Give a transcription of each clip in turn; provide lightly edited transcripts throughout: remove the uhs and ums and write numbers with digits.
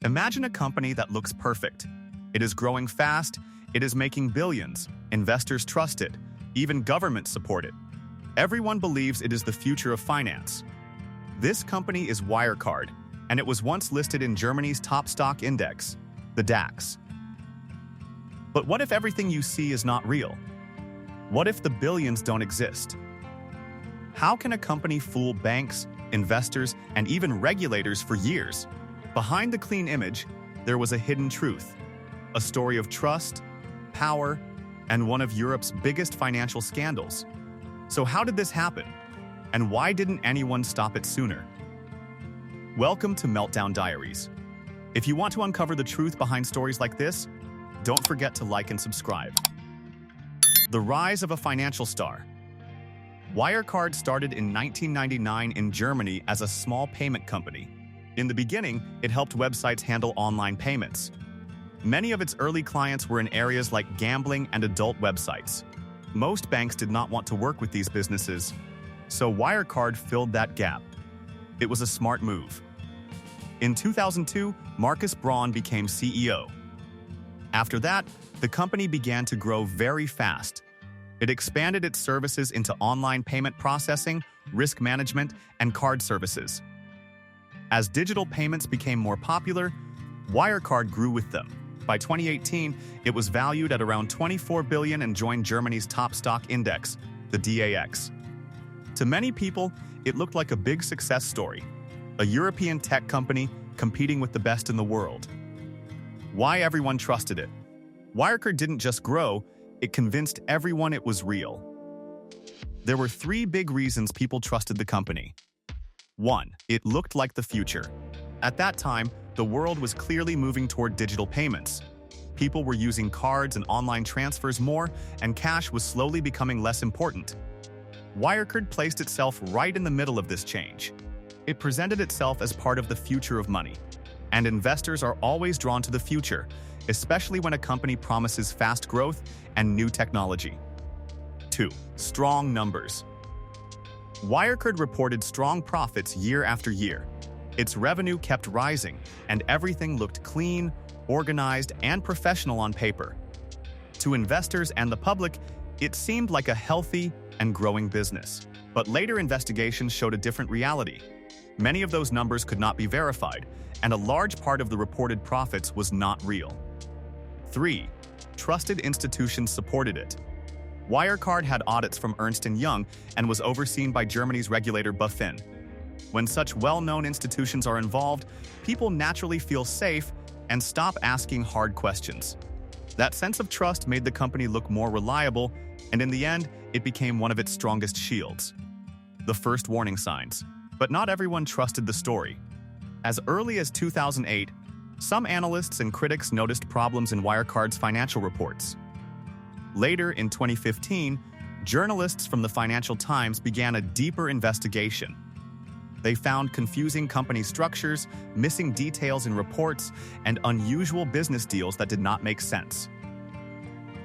Imagine a company that looks perfect. It is growing fast, it is making billions, investors trust it, even governments support it. Everyone believes it is the future of finance. This company is Wirecard, and it was once listed in Germany's top stock index, the DAX. But what if everything you see is not real? What if the billions don't exist? How can a company fool banks, investors, and even regulators for years? Behind the clean image, there was a hidden truth, a story of trust, power, and one of Europe's biggest financial scandals. So how did this happen? And why didn't anyone stop it sooner? Welcome to Meltdown Diaries. If you want to uncover the truth behind stories like this, don't forget to like and subscribe. The rise of a financial star. Wirecard started in 1999 in Germany as a small payment company. In the beginning, it helped websites handle online payments. Many of its early clients were in areas like gambling and adult websites. Most banks did not want to work with these businesses, so Wirecard filled that gap. It was a smart move. In 2002, Markus Braun became CEO. After that, the company began to grow very fast. It expanded its services into online payment processing, risk management, and card services. As digital payments became more popular, Wirecard grew with them. By 2018, it was valued at around $24 billion and joined Germany's top stock index, the DAX. To many people, it looked like a big success story, a European tech company competing with the best in the world. Why everyone trusted it? Wirecard didn't just grow, it convinced everyone it was real. There were three big reasons people trusted the company. 1. It looked like the future. At that time, the world was clearly moving toward digital payments. People were using cards and online transfers more, and cash was slowly becoming less important. Wirecard placed itself right in the middle of this change. It presented itself as part of the future of money. And investors are always drawn to the future, especially when a company promises fast growth and new technology. 2. Strong numbers. Wirecard reported strong profits year after year. Its revenue kept rising, and everything looked clean, organized, and professional on paper. To investors and the public, it seemed like a healthy and growing business. But later investigations showed a different reality. Many of those numbers could not be verified, and a large part of the reported profits was not real. 3. Trusted institutions supported it. Wirecard had audits from Ernst & Young and was overseen by Germany's regulator BaFin. When such well-known institutions are involved, people naturally feel safe and stop asking hard questions. That sense of trust made the company look more reliable, and in the end, it became one of its strongest shields. The first warning signs. But not everyone trusted the story. As early as 2008, some analysts and critics noticed problems in Wirecard's financial reports. Later, in 2015, journalists from the Financial Times began a deeper investigation. They found confusing company structures, missing details in reports, and unusual business deals that did not make sense.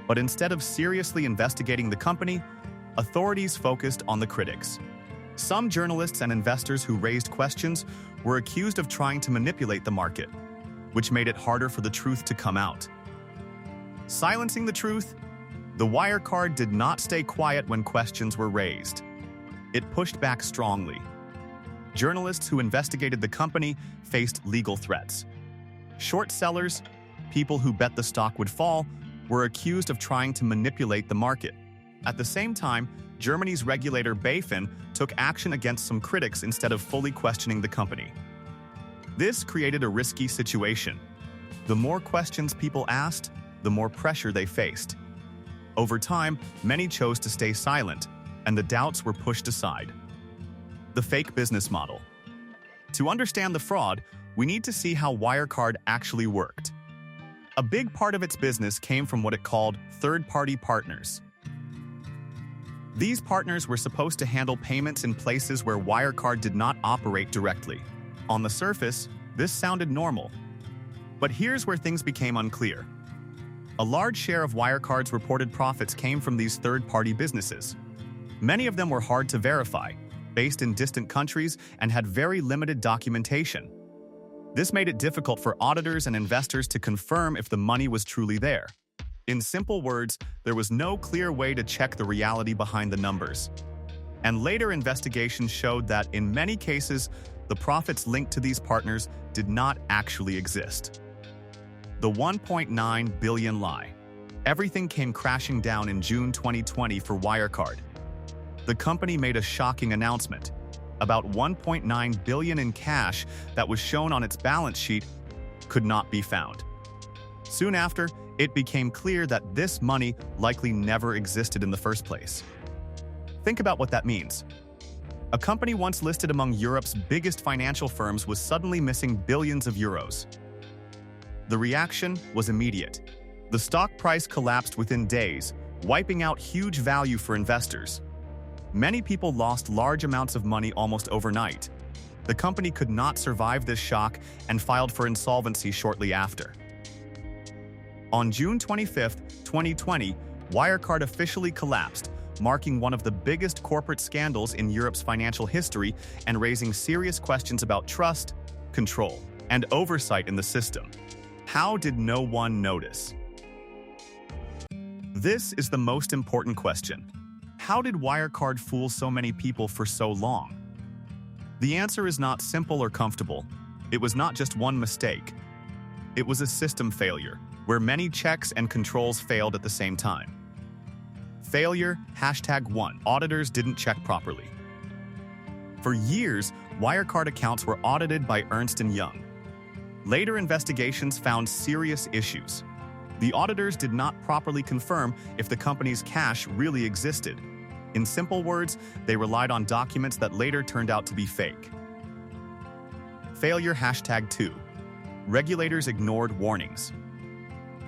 But instead of seriously investigating the company, authorities focused on the critics. Some journalists and investors who raised questions were accused of trying to manipulate the market, which made it harder for the truth to come out. Silencing the truth, the Wirecard did not stay quiet when questions were raised. It pushed back strongly. Journalists who investigated the company faced legal threats. Short sellers, people who bet the stock would fall, were accused of trying to manipulate the market. At the same time, Germany's regulator BaFin took action against some critics instead of fully questioning the company. This created a risky situation. The more questions people asked, the more pressure they faced. Over time, many chose to stay silent, and the doubts were pushed aside. The fake business model. To understand the fraud, we need to see how Wirecard actually worked. A big part of its business came from what it called third-party partners. These partners were supposed to handle payments in places where Wirecard did not operate directly. On the surface, this sounded normal. But here's where things became unclear. A large share of Wirecard's reported profits came from these third-party businesses. Many of them were hard to verify, based in distant countries, and had very limited documentation. This made it difficult for auditors and investors to confirm if the money was truly there. In simple words, there was no clear way to check the reality behind the numbers. And later investigations showed that, in many cases, the profits linked to these partners did not actually exist. The $1.9 billion lie. Everything came crashing down in June 2020 for Wirecard. The company made a shocking announcement. About $1.9 billion in cash that was shown on its balance sheet could not be found. Soon after, it became clear that this money likely never existed in the first place. Think about what that means. A company once listed among Europe's biggest financial firms was suddenly missing billions of euros. The reaction was immediate. The stock price collapsed within days, wiping out huge value for investors. Many people lost large amounts of money almost overnight. The company could not survive this shock and filed for insolvency shortly after. On June 25, 2020, Wirecard officially collapsed, marking one of the biggest corporate scandals in Europe's financial history and raising serious questions about trust, control, and oversight in the system. How did no one notice? This is the most important question. How did Wirecard fool so many people for so long? The answer is not simple or comfortable. It was not just one mistake. It was a system failure, where many checks and controls failed at the same time. Failure #1. Auditors didn't check properly. For years, Wirecard accounts were audited by Ernst & Young. Later investigations found serious issues. The auditors did not properly confirm if the company's cash really existed. In simple words, they relied on documents that later turned out to be fake. Failure #2. Regulators ignored warnings.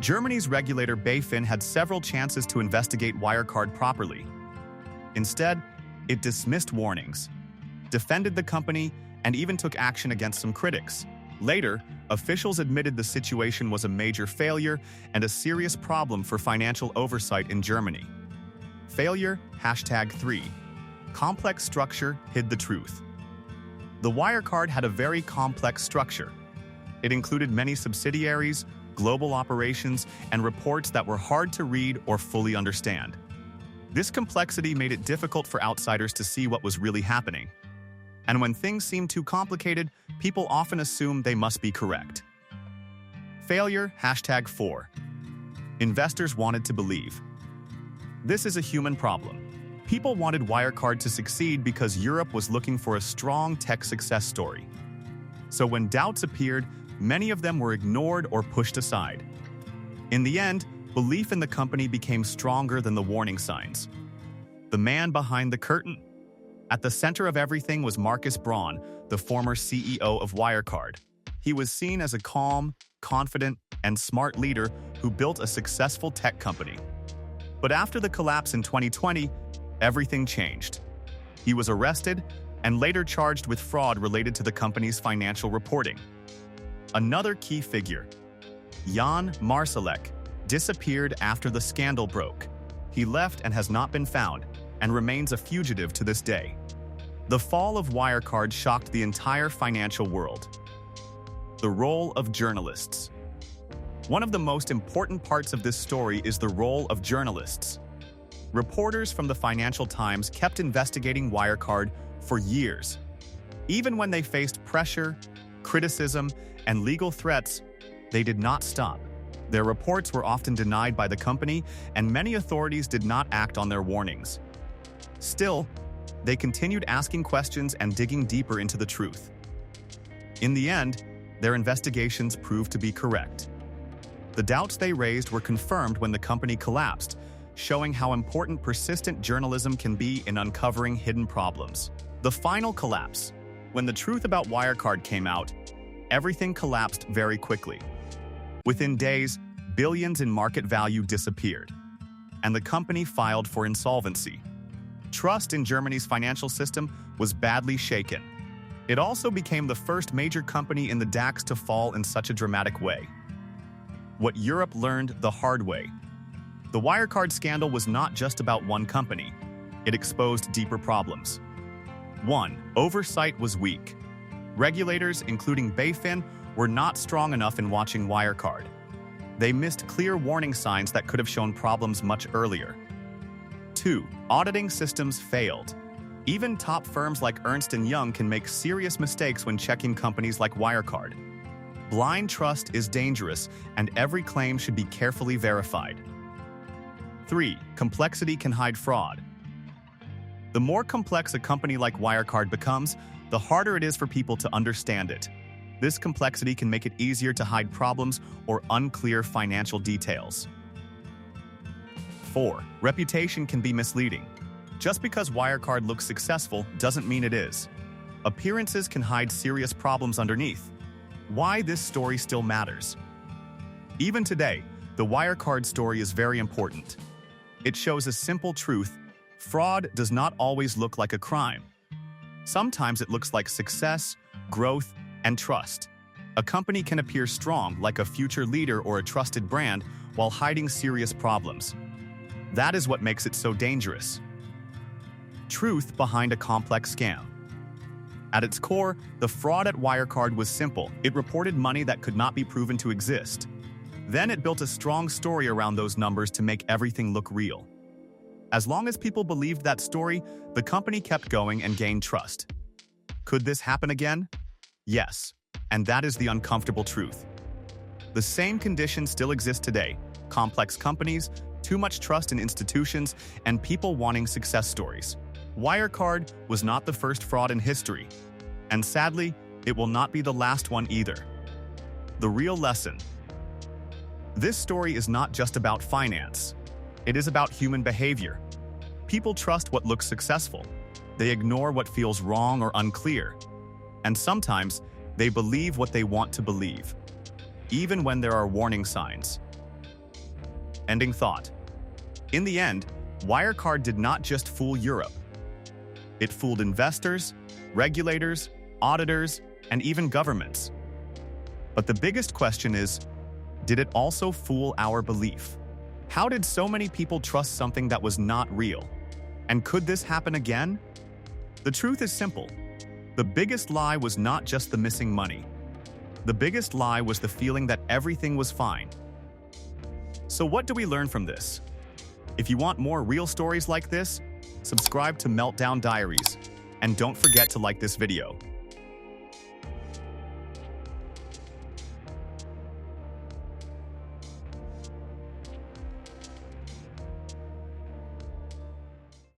Germany's regulator BaFin had several chances to investigate Wirecard properly. Instead, it dismissed warnings, defended the company, and even took action against some critics. Later, officials admitted the situation was a major failure and a serious problem for financial oversight in Germany. Failure #3. Complex structure hid the truth. The Wirecard had a very complex structure. It included many subsidiaries, global operations, and reports that were hard to read or fully understand. This complexity made it difficult for outsiders to see what was really happening. And when things seem too complicated, people often assume they must be correct. Failure #4. Investors wanted to believe. This is a human problem. People wanted Wirecard to succeed because Europe was looking for a strong tech success story. So when doubts appeared, many of them were ignored or pushed aside. In the end, belief in the company became stronger than the warning signs. The man behind the curtain. At the center of everything was Markus Braun, the former CEO of Wirecard. He was seen as a calm, confident, and smart leader who built a successful tech company. But after the collapse in 2020, everything changed. He was arrested and later charged with fraud related to the company's financial reporting. Another key figure, Jan Marsalek, disappeared after the scandal broke. He left and has not been found, and remains a fugitive to this day. The fall of Wirecard shocked the entire financial world. The role of journalists. One of the most important parts of this story is the role of journalists. Reporters from the Financial Times kept investigating Wirecard for years. Even when they faced pressure, criticism, and legal threats, they did not stop. Their reports were often denied by the company, and many authorities did not act on their warnings. Still, they continued asking questions and digging deeper into the truth. In the end, their investigations proved to be correct. The doubts they raised were confirmed when the company collapsed, showing how important persistent journalism can be in uncovering hidden problems. The final collapse. When the truth about Wirecard came out, everything collapsed very quickly. Within days, billions in market value disappeared, and the company filed for insolvency. Trust in Germany's financial system was badly shaken. It also became the first major company in the DAX to fall in such a dramatic way. What Europe learned the hard way. The Wirecard scandal was not just about one company. It exposed deeper problems. 1. Oversight was weak. Regulators, including BaFin, were not strong enough in watching Wirecard. They missed clear warning signs that could have shown problems much earlier. 2. Auditing systems failed. Even top firms like Ernst & Young can make serious mistakes when checking companies like Wirecard. Blind trust is dangerous, and every claim should be carefully verified. 3. Complexity can hide fraud. The more complex a company like Wirecard becomes, the harder it is for people to understand it. This complexity can make it easier to hide problems or unclear financial details. 4. Reputation can be misleading. Just because Wirecard looks successful doesn't mean it is. Appearances can hide serious problems underneath. Why this story still matters. Even today, the Wirecard story is very important. It shows a simple truth: fraud does not always look like a crime. Sometimes it looks like success, growth, and trust. A company can appear strong, like a future leader or a trusted brand, while hiding serious problems. That is what makes it so dangerous. Truth behind a complex scam. At its core, the fraud at Wirecard was simple. It reported money that could not be proven to exist. Then it built a strong story around those numbers to make everything look real. As long as people believed that story, the company kept going and gained trust. Could this happen again? Yes, and that is the uncomfortable truth. The same conditions still exist today: complex companies, too much trust in institutions, and people wanting success stories. Wirecard was not the first fraud in history, and sadly, it will not be the last one either. The real lesson. This story is not just about finance. It is about human behavior. People trust what looks successful. They ignore what feels wrong or unclear. And sometimes, they believe what they want to believe, even when there are warning signs. Ending thought. In the end, Wirecard did not just fool Europe. It fooled investors, regulators, auditors, and even governments. But the biggest question is, did it also fool our belief? How did so many people trust something that was not real? And could this happen again? The truth is simple. The biggest lie was not just the missing money. The biggest lie was the feeling that everything was fine. So what do we learn from this? If you want more real stories like this, subscribe to Meltdown Diaries, and don't forget to like this video.